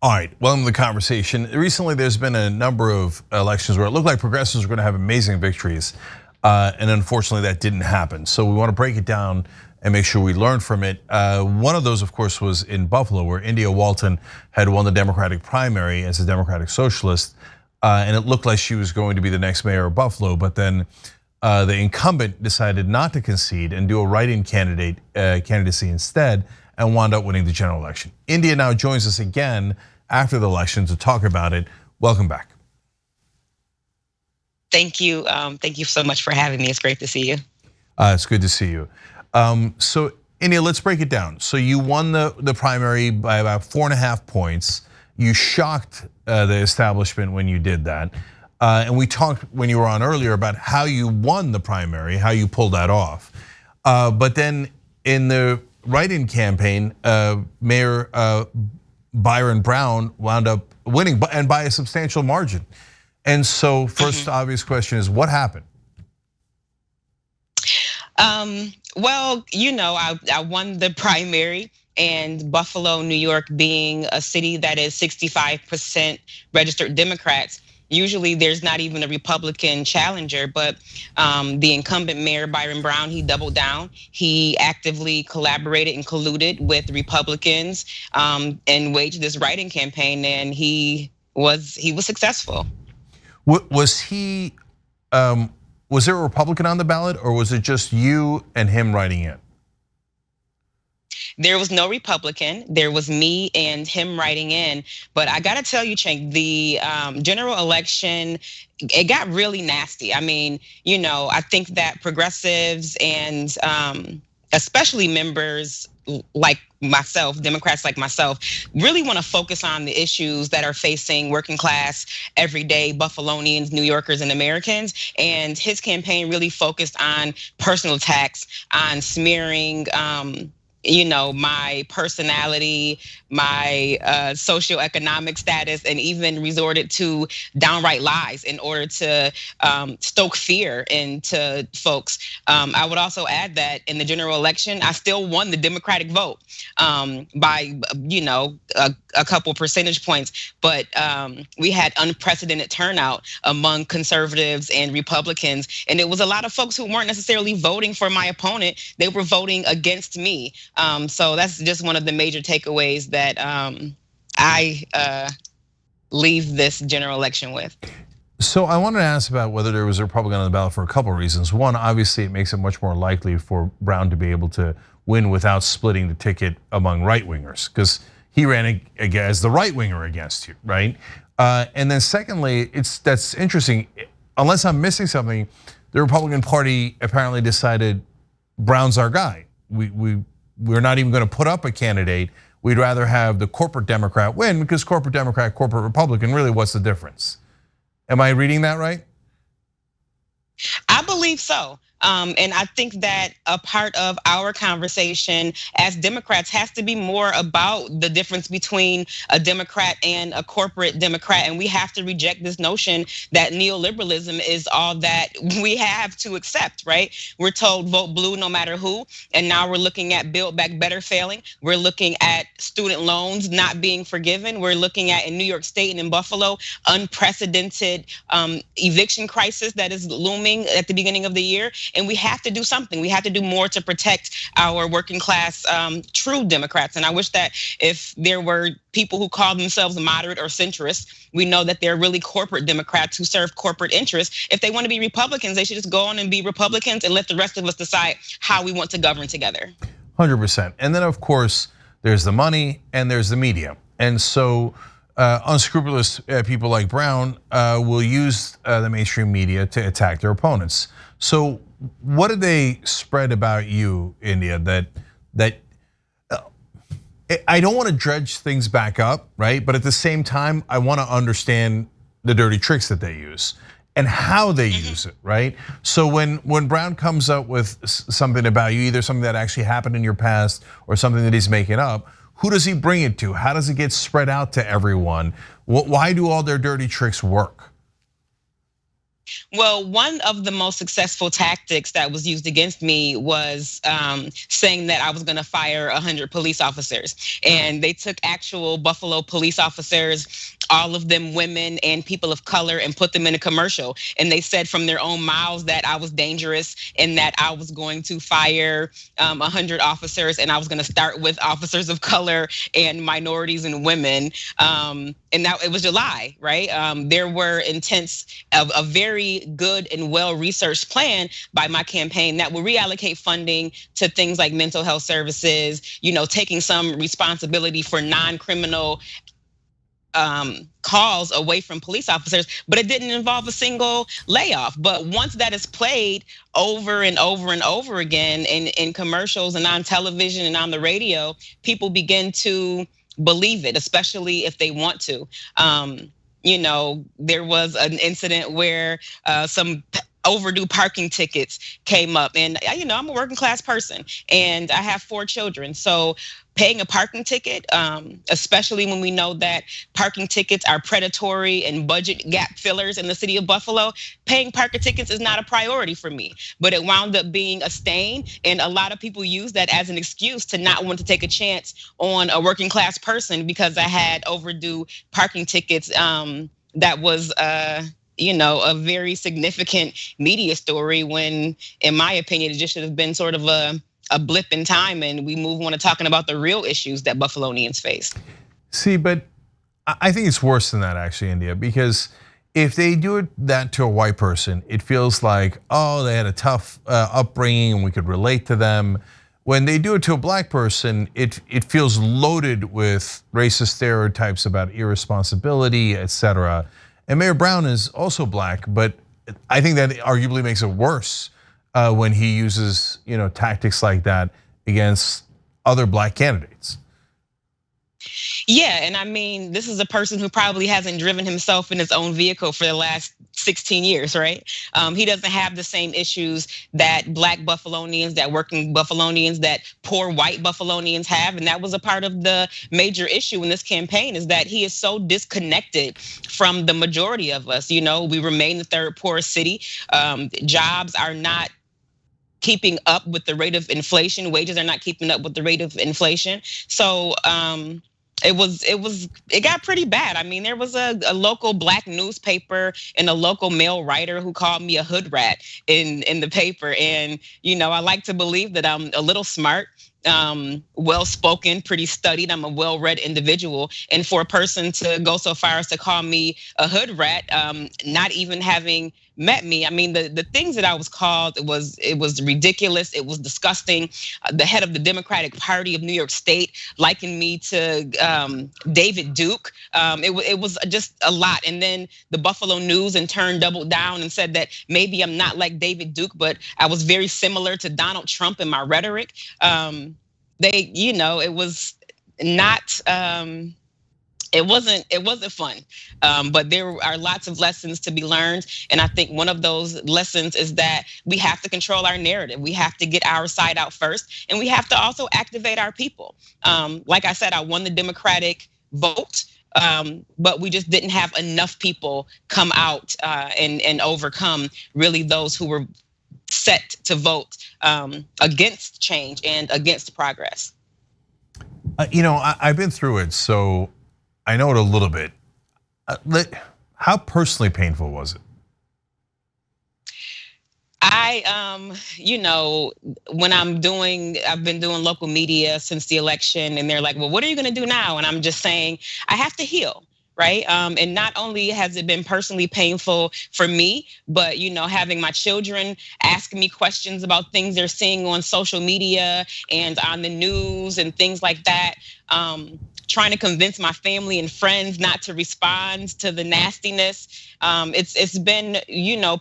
All right, welcome to the conversation. Recently, there's been a number of elections where it looked like progressives were going to have amazing victories, and unfortunately, that didn't happen. So we want to break it down and make sure we learn from it. One of those, of course, was in Buffalo, where India Walton had won the Democratic primary as a Democratic socialist, and it looked like she was going to be the next mayor of Buffalo. But then the incumbent decided not to concede and do a write-in candidacy instead, and wound up winning the general election. India now joins us again after the election to talk about it. Welcome back. Thank you. Thank you so much for having me. It's great to see you. It's good to see you. So India, let's break it down. So you won the primary by about 4.5 points. You shocked the establishment when you did that. And we talked when you were on earlier about how you won the primary, how you pulled that off. But then in the write-in campaign, Mayor Byron Brown wound up winning, and by a substantial margin. And so first obvious question is, what happened? Well, I won the primary, and Buffalo, New York being a city that is 65% registered Democrats, usually there's not even a Republican challenger, but the incumbent mayor, Byron Brown, he doubled down. He actively collaborated and colluded with Republicans and waged this write-in campaign, and he was successful. Was there a Republican on the ballot, or was it just you and him writing in? There was no Republican. There was me and him writing in. But I got to tell you, Cenk, the general election, it got really nasty. I mean, I think that progressives and especially members like myself, Democrats like myself, really want to focus on the issues that are facing working class, everyday Buffalonians, New Yorkers, and Americans. And his campaign really focused on personal attacks, on smearing my personality, my socioeconomic status, and even resorted to downright lies in order to stoke fear into folks. I would also add that in the general election, I still won the Democratic vote by a couple percentage points, but we had unprecedented turnout among conservatives and Republicans, and it was a lot of folks who weren't necessarily voting for my opponent; they were voting against me. So that's just one of the major takeaways that I leave this general election with. So I wanted to ask about whether there was a Republican on the ballot for a couple of reasons. One, obviously, it makes it much more likely for Brown to be able to win without splitting the ticket among right-wingers, because he ran as the right-winger against you, right? And then secondly, that's interesting. Unless I'm missing something, the Republican Party apparently decided Brown's our guy. We're not even going to put up a candidate. We'd rather have the corporate Democrat win, because corporate Democrat, corporate Republican, really, what's the difference? Am I reading that right? I believe so. And I think that a part of our conversation as Democrats has to be more about the difference between a Democrat and a corporate Democrat. And we have to reject this notion that neoliberalism is all that we have to accept, right? We're told vote blue no matter who. And now we're looking at Build Back Better failing. We're looking at student loans not being forgiven. We're looking at, in New York State and in Buffalo, unprecedented eviction crisis that is looming at the beginning of the year. And we have to do something. We have to do more to protect our working class, true Democrats. And I wish that if there were people who call themselves moderate or centrist, we know that they're really corporate Democrats who serve corporate interests. If they want to be Republicans, they should just go on and be Republicans and let the rest of us decide how we want to govern together. 100%. And then, of course, there's the money and there's the media. And so unscrupulous people like Brown will use the mainstream media to attack their opponents. So what did they spread about you, India, that I don't want to dredge things back up, right? But at the same time, I want to understand the dirty tricks that they use and how they use it, right? So when Brown comes up with something about you, either something that actually happened in your past or something that he's making up, who does he bring it to? How does it get spread out to everyone? Why do all their dirty tricks work? Well, one of the most successful tactics that was used against me was saying that I was going to fire 100 police officers. And they took actual Buffalo police officers, all of them women and people of color, and put them in a commercial. And they said from their own mouths that I was dangerous and that I was going to fire 100 officers, and I was going to start with officers of color and minorities and women. And that it was a lie, right? There were intents of a very good and well-researched plan by my campaign that will reallocate funding to things like mental health services, taking some responsibility for non-criminal calls away from police officers, but it didn't involve a single layoff. But once that is played over and over and over again in commercials and on television and on the radio, people begin to believe it, especially if they want to. There was an incident where some overdue parking tickets came up, and I'm a working class person and I have 4 children. So paying a parking ticket, especially when we know that parking tickets are predatory and budget gap fillers in the city of Buffalo, paying parking tickets is not a priority for me. But it wound up being a stain, and a lot of people use that as an excuse to not want to take a chance on a working class person because I had overdue parking tickets. That was a very significant media story when, in my opinion, it just should have been sort of a blip in time, and we move on to talking about the real issues that Buffalonians face. See, but I think it's worse than that, actually, India, because if they do that to a white person, it feels like, oh, they had a tough upbringing and we could relate to them. When they do it to a black person, it feels loaded with racist stereotypes about irresponsibility, etc. And Mayor Brown is also black, but I think that arguably makes it worse when he uses tactics like that against other black candidates. Yeah, and I mean, this is a person who probably hasn't driven himself in his own vehicle for the last 16 years, right? He doesn't have the same issues that black Buffalonians, that working Buffalonians, that poor white Buffalonians have. And that was a part of the major issue in this campaign, is that he is so disconnected from the majority of us. We remain the 3rd poorest city. Jobs are not keeping up with the rate of inflation. Wages are not keeping up with the rate of inflation. So it got pretty bad. I mean, there was a local black newspaper and a local male writer who called me a hood rat in the paper. And, I like to believe that I'm a little smart, well-spoken, pretty studied. I'm a well-read individual. And for a person to go so far as to call me a hood rat, not even having met me. I mean, the things that I was called, it was ridiculous. It was disgusting. The head of the Democratic Party of New York State likened me to David Duke. It was just a lot. And then the Buffalo News in turn doubled down and said that maybe I'm not like David Duke, but I was very similar to Donald Trump in my rhetoric. It was not. It wasn't fun, but there are lots of lessons to be learned. And I think one of those lessons is that we have to control our narrative. We have to get our side out first, and we have to also activate our people. Like I said, I won the Democratic vote, but we just didn't have enough people come out and overcome really those who were set to vote against change and against progress. I've been through it, so I know it a little bit. How personally painful was it? When I've been doing local media since the election, and they're like, well, what are you gonna do now? And I'm just saying, I have to heal. Right. And not only has it been personally painful for me, but, having my children ask me questions about things they're seeing on social media and on the news and things like that. Trying to convince my family and friends not to respond to the nastiness. It's been,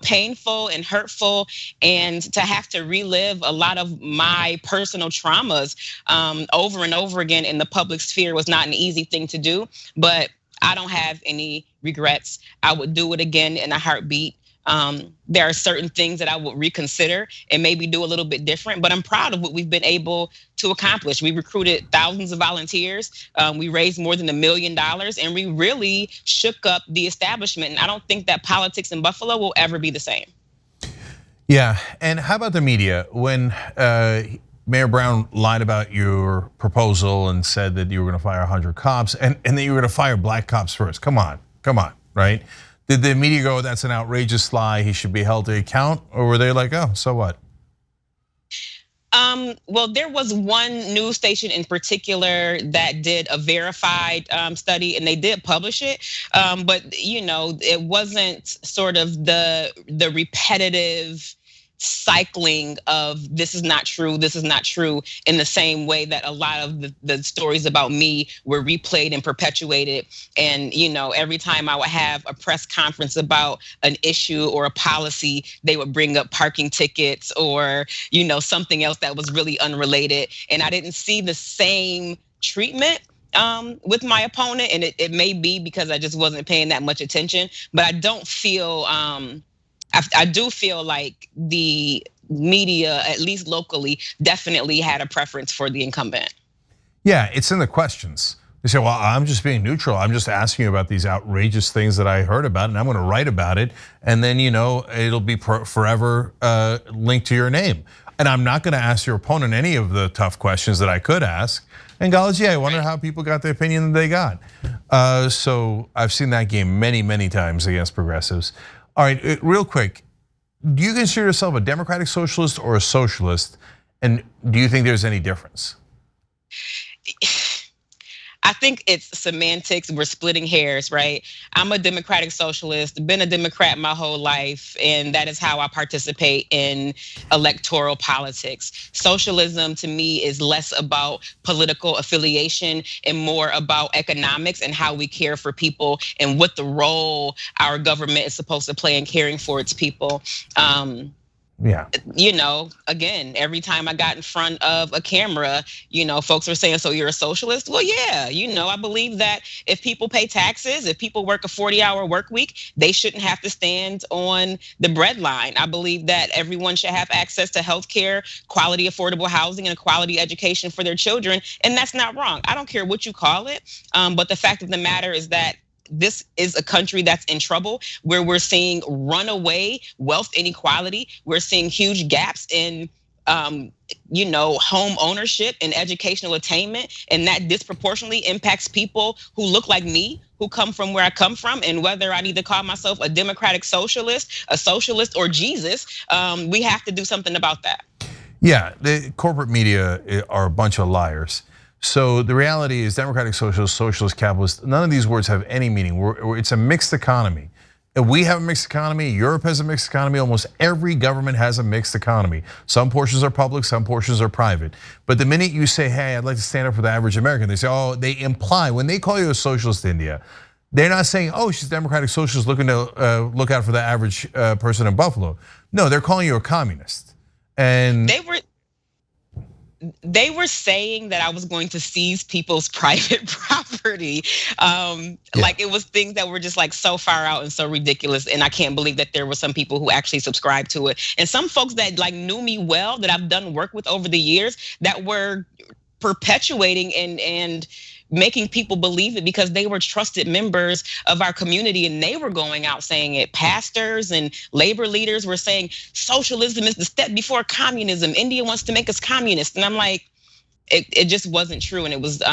painful and hurtful, and to have to relive a lot of my personal traumas over and over again in the public sphere was not an easy thing to do. But I don't have any regrets. I would do it again in a heartbeat. There are certain things that I would reconsider and maybe do a little bit different, but I'm proud of what we've been able to accomplish. We recruited thousands of volunteers. We raised more than $1 million, and we really shook up the establishment. And I don't think that politics in Buffalo will ever be the same. Yeah, and how about the media? When Mayor Brown lied about your proposal and said that you were going to fire 100 cops, and then you were going to fire black cops first. Come on, right? Did the media go, that's an outrageous lie, he should be held to account? Or were they like, oh, so what? Well, there was one news station in particular that did a verified study, and they did publish it. But it wasn't sort of the repetitive cycling of this is not true in the same way that a lot of the stories about me were replayed and perpetuated. And every time I would have a press conference about an issue or a policy, they would bring up parking tickets or something else that was really unrelated, and I didn't see the same treatment with my opponent. And it may be because I just wasn't paying that much attention, but I don't feel I do feel like the media, at least locally, definitely had a preference for the incumbent. Yeah, it's in the questions. They say, well, I'm just being neutral. I'm just asking you about these outrageous things that I heard about, and I'm going to write about it. And then, it'll be forever linked to your name. And I'm not going to ask your opponent any of the tough questions that I could ask. And God, yeah, I wonder how people got the opinion that they got. So I've seen that game many, many times against progressives. All right, real quick, do you consider yourself a democratic socialist or a socialist? And do you think there's any difference? I think it's semantics. We're splitting hairs, right? I'm a democratic socialist, been a Democrat my whole life, and that is how I participate in electoral politics. Socialism to me is less about political affiliation and more about economics and how we care for people and what the role our government is supposed to play in caring for its people. Yeah. Again, every time I got in front of a camera, folks were saying, so you're a socialist? Well, yeah, I believe that if people pay taxes, if people work a 40-hour work week, they shouldn't have to stand on the breadline. I believe that everyone should have access to healthcare, quality, affordable housing, and a quality education for their children. And that's not wrong. I don't care what you call it. But the fact of the matter is that this is a country that's in trouble, where we're seeing runaway wealth inequality. We're seeing huge gaps in, home ownership and educational attainment. And that disproportionately impacts people who look like me, who come from where I come from. And whether I need to call myself a democratic socialist, a socialist, or Jesus, we have to do something about that. Yeah, the corporate media are a bunch of liars. So the reality is democratic socialist, socialist, capitalist, none of these words have any meaning. It's a mixed economy. We have a mixed economy, Europe has a mixed economy, almost every government has a mixed economy. Some portions are public, some portions are private. But the minute you say, hey, I'd like to stand up for the average American, they say, oh, they imply, when they call you a socialist, India, they're not saying, oh, she's a democratic socialist looking to look out for the average person in Buffalo. No, they're calling you a communist. And they were saying that I was going to seize people's private property. Like it was things that were just like so far out and so ridiculous. And I can't believe that there were some people who actually subscribed to it. And some folks that like knew me well, that I've done work with over the years, that were perpetuating and making people believe it because they were trusted members of our community, and they were going out saying it. Pastors and labor leaders were saying socialism is the step before communism. India wants to make us communist. And I'm like, it just wasn't true, and it was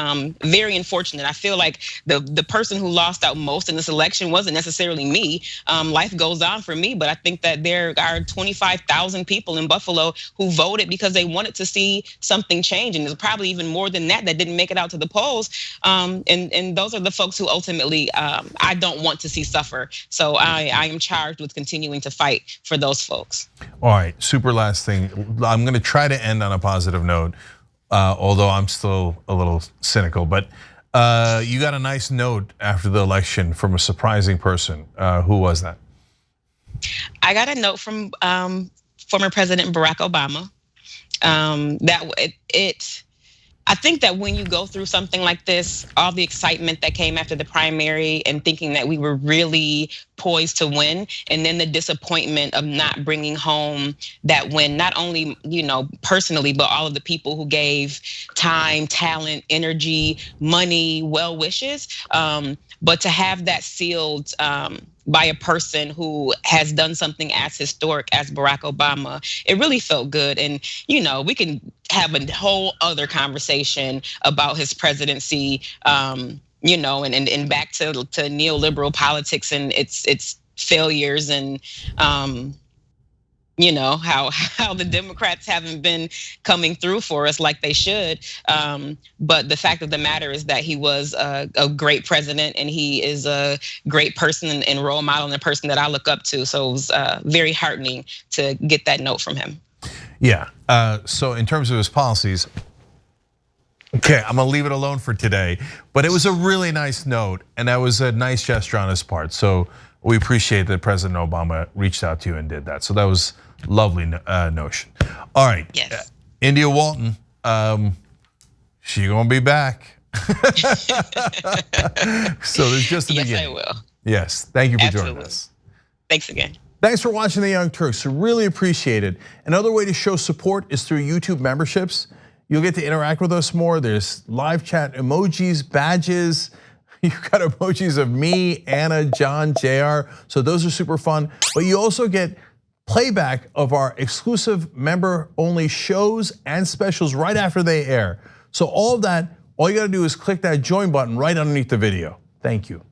very unfortunate. I feel like the person who lost out most in this election wasn't necessarily me. Life goes on for me, but I think that there are 25,000 people in Buffalo who voted because they wanted to see something change, and there's probably even more than that didn't make it out to the polls. And those are the folks who ultimately I don't want to see suffer. So I am charged with continuing to fight for those folks. All right, super last thing. I'm going to try to end on a positive note. Although I'm still a little cynical, but you got a nice note after the election from a surprising person. Who was that? I got a note from former President Barack Obama. I think that when you go through something like this, all the excitement that came after the primary and thinking that we were really poised to win, and then the disappointment of not bringing home that win, not only, personally, but all of the people who gave time, talent, energy, money, well wishes, but to have that sealed by a person who has done something as historic as Barack Obama, it really felt good. And, we can have a whole other conversation about his presidency, and back to neoliberal politics and its failures, and how the Democrats haven't been coming through for us like they should. But the fact of the matter is that he was a great president, and he is a great person and role model, and a person that I look up to. So it was very heartening to get that note from him. Yeah, so in terms of his policies, okay, I'm gonna leave it alone for today, but it was a really nice note, and that was a nice gesture on his part. So we appreciate that President Obama reached out to you and did that. So that was lovely notion. All right, yes. India Walton, she gonna be back. So there's just the beginning. Yes, I will. Yes, thank you for Absolutely. joining us. Thanks again. Thanks for watching The Young Turks. We really appreciate it. Another way to show support is through YouTube memberships. You'll get to interact with us more. There's live chat, emojis, badges. You've got emojis of me, Anna, John, JR. So those are super fun. But you also get playback of our exclusive member-only shows and specials right after they air. So all of that, all you gotta do is click that join button right underneath the video. Thank you.